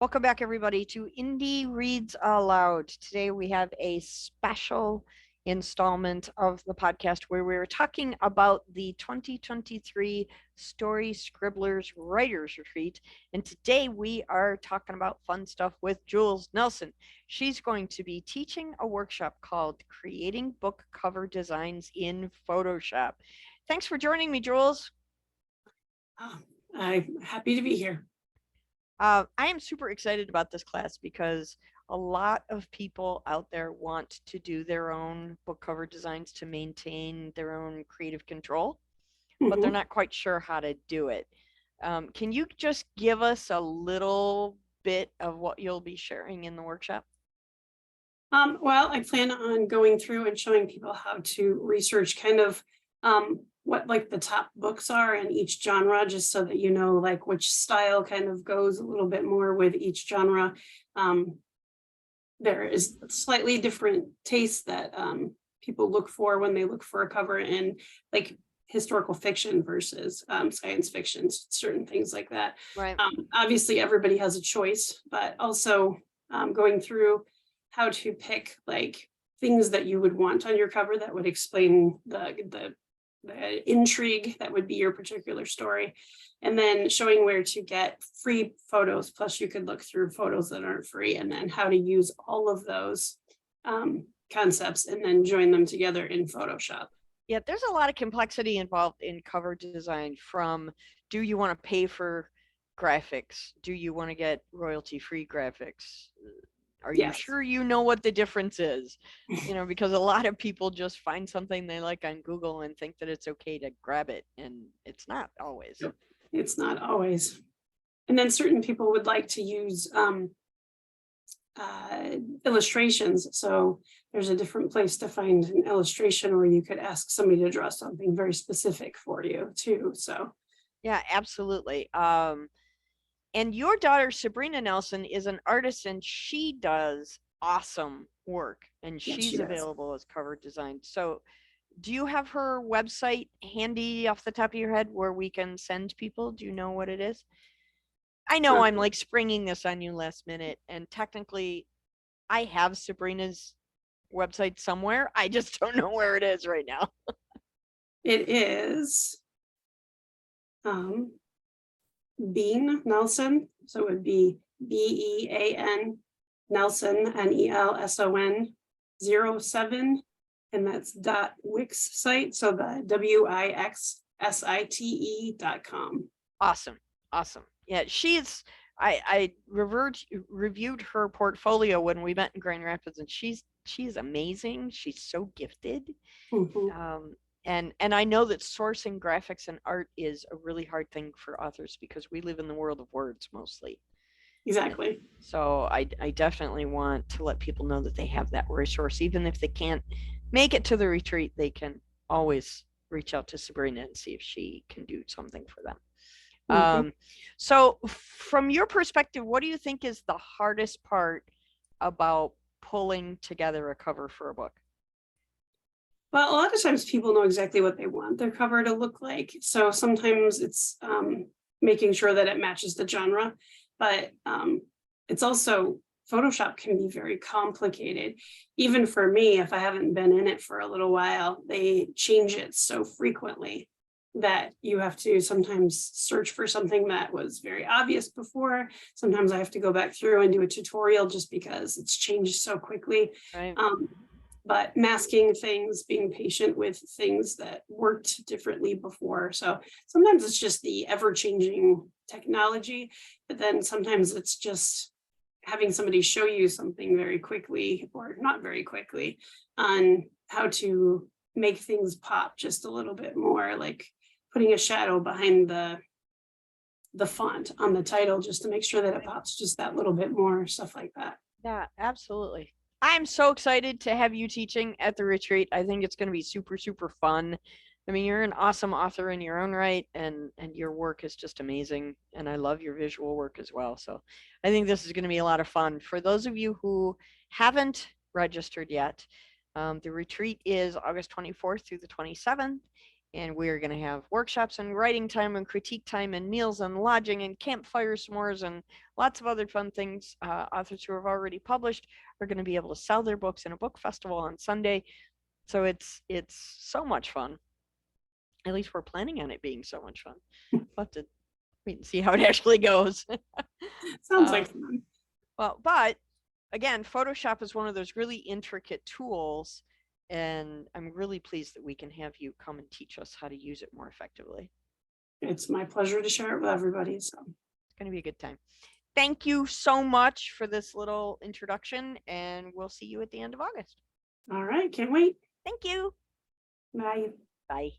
Welcome back, everybody, to Indie Reads Aloud. Today we have a special installment of the podcast where we're talking about the 2023 Story Scribblers Writers Retreat. And today we are talking about fun stuff with Jules Nelson. She's going to be teaching a workshop called Creating Book Cover Designs in Photoshop. Thanks for joining me, Jules. I'm happy to be here. I am super excited about this class because a lot of people out there want to do their own book cover designs to maintain their own creative control, but they're not quite sure how to do it. Can you just give us a little bit of what you'll be sharing in the workshop? Well, I plan on going through and showing people how to research kind of what like the top books are in each genre, just so that you know like which style kind of goes a little bit more with each genre. There is slightly different tastes that people look for when they look for a cover in like historical fiction versus science fiction, certain things like that. Right. Obviously, everybody has a choice, but also going through how to pick like things that you would want on your cover that would explain the intrigue that would be your particular story, and then showing where to get free photos. Plus you could look through photos that aren't free, and then how to use all of those concepts and then join them together in Photoshop. Yeah, there's a lot of complexity involved in cover design, from do you want to pay for graphics? Do you want to get royalty-free graphics? Are you sure you know what the difference is? You know, because a lot of people just find something they like on Google and think that it's okay to grab it, and it's not always. It's not always. And then certain people would like to use illustrations. So there's a different place to find an illustration, or you could ask somebody to draw something very specific for you too. So yeah, absolutely. And your daughter, Sabrina Nelson, is an artist, and she does awesome work, and she's available as cover design. So do you have her website handy off the top of your head where we can send people? Do you know what it is? I know I'm like springing this on you last minute, and technically I have Sabrina's website somewhere. I just don't know where it is right now. It is Bean Nelson. So it would be BEAN Nelson, NELSON 07. And that's .wix site. So the WIXSITE.com. Awesome. Awesome. Yeah, she's I reviewed her portfolio when we met in Grand Rapids, and she's amazing. She's so gifted. And I know that sourcing graphics and art is a really hard thing for authors because we live in the world of words mostly. Exactly. And so I definitely want to let people know that they have that resource. Even if they can't make it to the retreat, they can always reach out to Sabrina and see if she can do something for them. So from your perspective, what do you think is the hardest part about pulling together a cover for a book? Well, a lot of times people know exactly what they want their cover to look like. So sometimes it's making sure that it matches the genre, but it's also, Photoshop can be very complicated. Even for me, if I haven't been in it for a little while, they change it so frequently that you have to sometimes search for something that was very obvious before. Sometimes I have to go back through and do a tutorial just because it's changed so quickly. Right. But masking things, being patient with things that worked differently before. So sometimes it's just the ever-changing technology, but then sometimes it's just having somebody show you something very quickly, or not very quickly, on how to make things pop just a little bit more, like putting a shadow behind the font on the title just to make sure that it pops just that little bit more, stuff like that. Yeah, absolutely. I'm so excited to have you teaching at the retreat. I think it's going to be super, super fun. I mean, you're an awesome author in your own right, and your work is just amazing. And I love your visual work as well. So I think this is going to be a lot of fun. For those of you who haven't registered yet, the retreat is August 24th through the 27th. And we're going to have workshops and writing time and critique time and meals and lodging and campfire s'mores and lots of other fun things. Authors who have already published are going to be able to sell their books in a book festival on Sunday. So it's so much fun. At least we're planning on it being so much fun. We'll have to wait and see how it actually goes. Sounds like fun. Well, but again, Photoshop is one of those really intricate tools. And I'm really pleased that we can have you come and teach us how to use it more effectively. It's my pleasure to share it with everybody. So it's going to be a good time. Thank you so much for this little introduction, and we'll see you at the end of August. All right. Can't wait. Thank you. Bye. Bye.